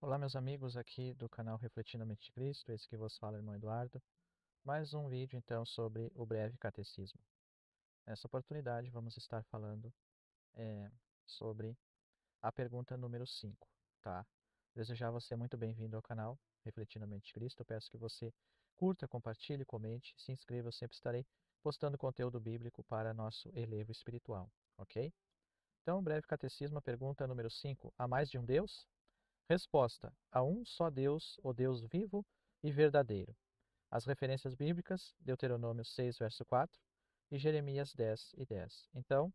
Olá, meus amigos aqui do canal Refletindo a Mente de Cristo, esse que vos fala, irmão Eduardo. Mais um vídeo, então, sobre o breve catecismo. Nessa oportunidade, vamos estar falando sobre a pergunta número 5, tá? Desejar você muito bem-vindo ao canal Refletindo a Mente de Cristo. Eu peço que você curta, compartilhe, comente, se inscreva. Eu sempre estarei postando conteúdo bíblico para nosso elevo espiritual, ok? Então, o breve catecismo, a pergunta número 5. Há mais de um Deus? Resposta: há um só Deus, o Deus vivo e verdadeiro. As referências bíblicas: Deuteronômio 6, verso 4 e Jeremias 10 e 10. Então,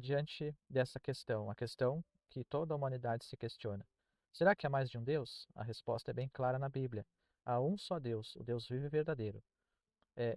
diante dessa questão, a questão que toda a humanidade se questiona: será que há mais de um Deus? A resposta é bem clara na Bíblia. Há um só Deus, o Deus vivo e verdadeiro.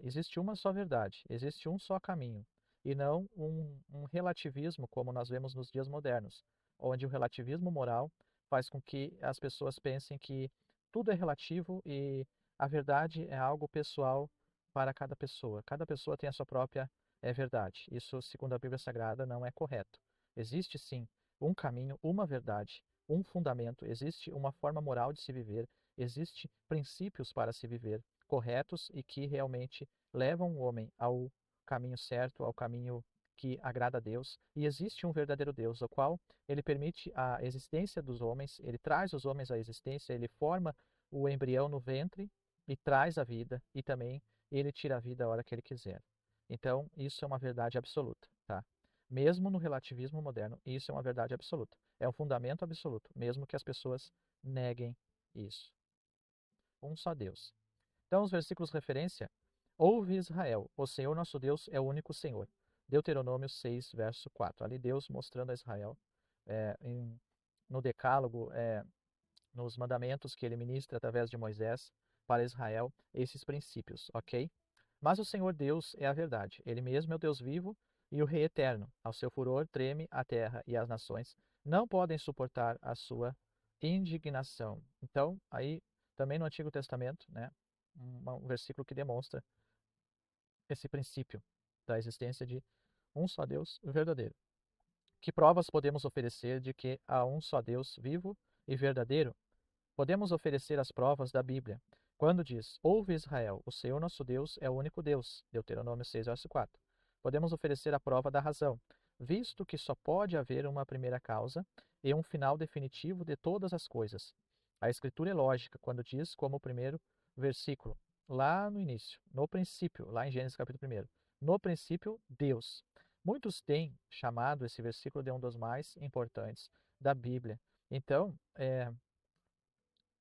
Existe uma só verdade, existe um só caminho, e não um relativismo como nós vemos nos dias modernos, onde o relativismo moral faz com que as pessoas pensem que tudo é relativo e a verdade é algo pessoal para cada pessoa. Cada pessoa tem a sua própria verdade. Isso, segundo a Bíblia Sagrada, não é correto. Existe sim um caminho, uma verdade, um fundamento, existe uma forma moral de se viver, existe princípios para se viver corretos e que realmente levam o homem ao caminho certo, ao caminho que agrada a Deus. E existe um verdadeiro Deus, o qual ele permite a existência dos homens, ele traz os homens à existência, ele forma o embrião no ventre e traz a vida, e também ele tira a vida a hora que ele quiser. Então, isso é uma verdade absoluta, tá? Mesmo no relativismo moderno, isso é uma verdade absoluta. É um fundamento absoluto, mesmo que as pessoas neguem isso. Um só Deus. Então, os versículos referência: ouve Israel, o Senhor nosso Deus é o único Senhor. Deuteronômio 6, verso 4. Ali Deus mostrando a Israel é, em, no decálogo, nos mandamentos que ele ministra através de Moisés para Israel, esses princípios, ok? Mas o Senhor Deus é a verdade. Ele mesmo é o Deus vivo e o Rei eterno. Ao seu furor treme a terra e as nações não podem suportar a sua indignação. Então, aí também no Antigo Testamento, né, um versículo que demonstra esse princípio da existência de um só Deus verdadeiro. Que provas podemos oferecer de que há um só Deus vivo e verdadeiro? Podemos oferecer as provas da Bíblia, quando diz: ouve Israel, o Senhor nosso Deus é o único Deus. Deuteronômio 6, verso 4. Podemos oferecer a prova da razão, visto que só pode haver uma primeira causa e um final definitivo de todas as coisas. A Escritura é lógica quando diz, como o primeiro versículo, lá no início, no princípio, lá em Gênesis capítulo 1, no princípio, Deus. Muitos têm chamado esse versículo de um dos mais importantes da Bíblia. Então,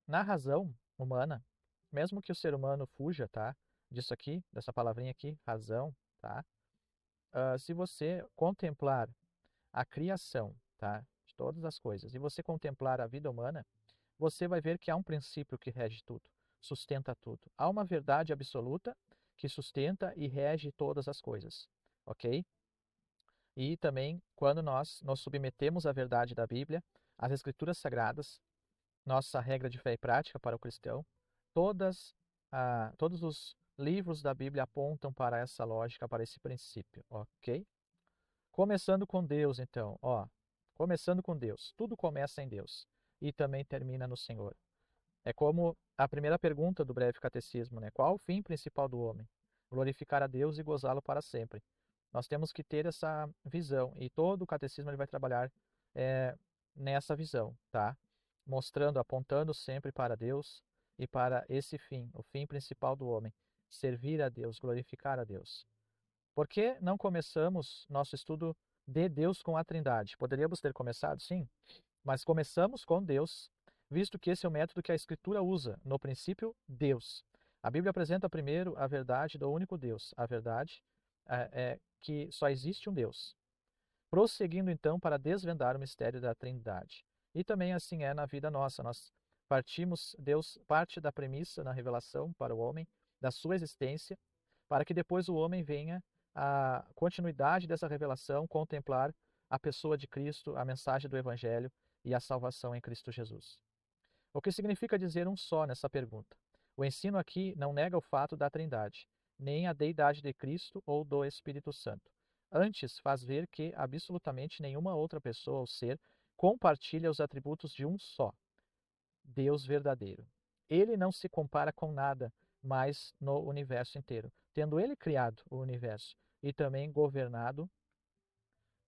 na razão humana, mesmo que o ser humano fuja, tá, disso aqui, dessa palavrinha aqui, razão, tá? Se você contemplar a criação, tá, de todas as coisas, e você contemplar a vida humana, você vai ver que há um princípio que rege tudo, sustenta tudo. Há uma verdade absoluta que sustenta e rege todas as coisas, ok? E também, quando nós nos submetemos à verdade da Bíblia, às Escrituras Sagradas, nossa regra de fé e prática para o cristão, todos os livros da Bíblia apontam para essa lógica, para esse princípio, ok? Começando com Deus, então, ó, começando com Deus, tudo começa em Deus e também termina no Senhor. É como a primeira pergunta do breve catecismo, né? Qual o fim principal do homem? Glorificar a Deus e gozá-lo para sempre. Nós temos que ter essa visão e todo o catecismo ele vai trabalhar é, nessa visão, tá? Mostrando, apontando sempre para Deus e para esse fim, o fim principal do homem, servir a Deus, glorificar a Deus. Por que não começamos nosso estudo de Deus com a Trindade? Poderíamos ter começado, sim, mas começamos com Deus, visto que esse é o método que a Escritura usa. No princípio, Deus. A Bíblia apresenta primeiro a verdade do único Deus. A verdade é que só existe um Deus. Prosseguindo então para desvendar o mistério da Trindade. E também assim é na vida nossa. Nós partimos, Deus parte da premissa na revelação para o homem, da sua existência, para que depois o homem venha a continuidade dessa revelação, contemplar a pessoa de Cristo, a mensagem do Evangelho e a salvação em Cristo Jesus. O que significa dizer um só nessa pergunta? O ensino aqui não nega o fato da Trindade, nem a deidade de Cristo ou do Espírito Santo. Antes, faz ver que absolutamente nenhuma outra pessoa ou ser compartilha os atributos de um só. Deus verdadeiro. Ele não se compara com nada mais no universo inteiro, tendo ele criado o universo e também governado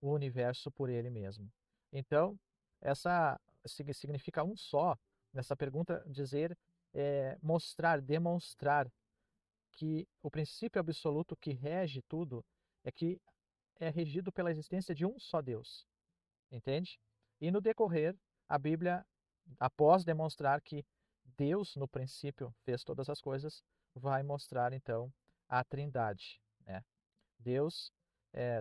o universo por ele mesmo. Então, essa significa um só, nessa pergunta, dizer, mostrar, demonstrar que o princípio absoluto que rege tudo é que é regido pela existência de um só Deus, entende? E no decorrer, a Bíblia, após demonstrar que Deus, no princípio, fez todas as coisas, vai mostrar então a Trindade, né? Deus,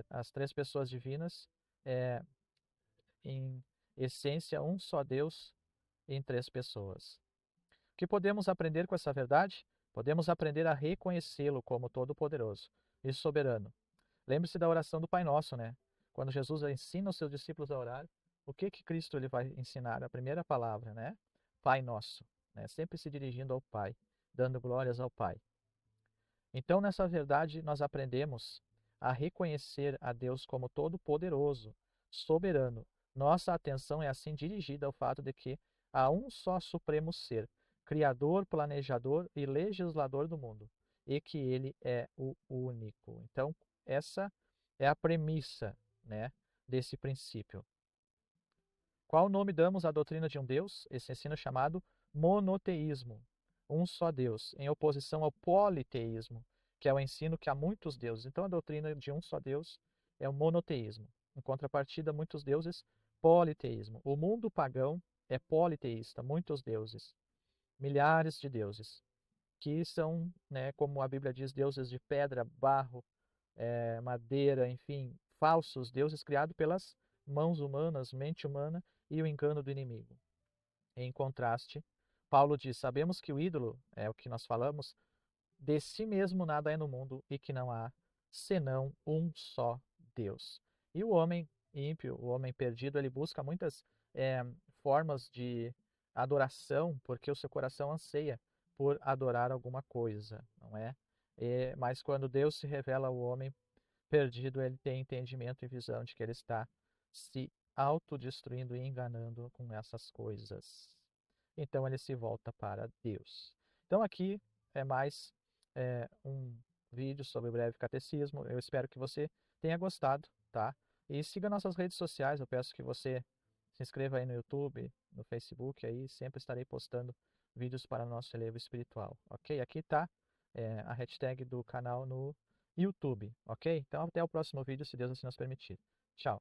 as três pessoas divinas, é, em essência, um só Deus em três pessoas. O que podemos aprender com essa verdade? Podemos aprender a reconhecê-lo como todo-poderoso e soberano. Lembre-se da oração do Pai Nosso, né? Quando Jesus ensina os seus discípulos a orar, o que que Cristo ele vai ensinar? A primeira palavra, né? Pai Nosso, né? Sempre se dirigindo ao Pai, dando glórias ao Pai. Então, nessa verdade, nós aprendemos a reconhecer a Deus como todo-poderoso, soberano. Nossa atenção é assim dirigida ao fato de que há um só supremo ser, criador, planejador e legislador do mundo, e que ele é o único. Então, essa é a premissa, né, desse princípio. Qual nome damos à doutrina de um Deus? Esse ensino é chamado monoteísmo, um só Deus, em oposição ao politeísmo, que é o ensino que há muitos deuses. Então, a doutrina de um só Deus é o monoteísmo. Em contrapartida, muitos deuses, politeísmo. O mundo pagão é politeísta, muitos deuses, milhares de deuses, que são, né, como a Bíblia diz, deuses de pedra, barro, madeira, enfim, falsos deuses criados pelas mãos humanas, mente humana e o engano do inimigo. Em contraste, Paulo diz: sabemos que o ídolo, é o que nós falamos, de si mesmo nada é no mundo e que não há senão um só Deus. E o homem ímpio, o homem perdido, ele busca muitas formas de adoração, porque o seu coração anseia por adorar alguma coisa, não é? Mas quando Deus se revela ao homem perdido, ele tem entendimento e visão de que ele está se autodestruindo e enganando com essas coisas. Então ele se volta para Deus. Então aqui é mais um vídeo sobre o breve catecismo. Eu espero que você tenha gostado, tá? E siga nossas redes sociais. Eu peço que você se inscreva aí no YouTube, no Facebook, aí sempre estarei postando vídeos para o nosso relevo espiritual, ok? Aqui está a hashtag do canal no YouTube, ok? Então até o próximo vídeo, se Deus assim nos permitir. Tchau!